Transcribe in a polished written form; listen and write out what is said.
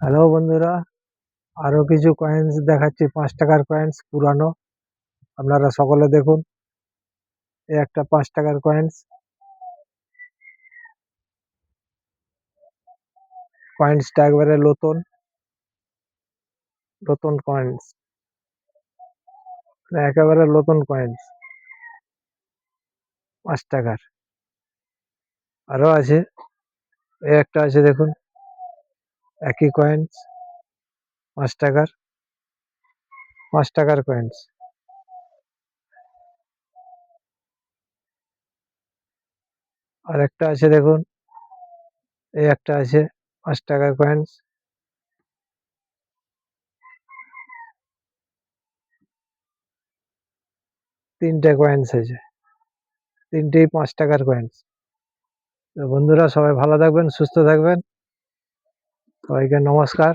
Hello বন্ধুরা, আরো কিছু কয়েন্স দেখাচ্ছি। 5 টাকার কয়েন্স পুরানো, আপনারা সকলে দেখুন। এই একটা 5 টাকার কয়েন্স। কয়েন্সটা একবারে নতুন নতুন কয়েন্স, একেবারে নতুন কয়েন্স 5 টাকার। আরো আছে, এই একটা আছে দেখুন, একই কয়েন্স 5 টাকার। 5 টাকার কয়েন্স। আর একটা আছে দেখুন, এই একটা আছে 5 টাকার কয়েন্স। তিনটে কয়েন্স আছে, তিনটেই 5 টাকার কয়েন্স। তো বন্ধুরা, সবাই ভালো থাকবেন, সুস্থ থাকবেন। সবাইকে নমস্কার।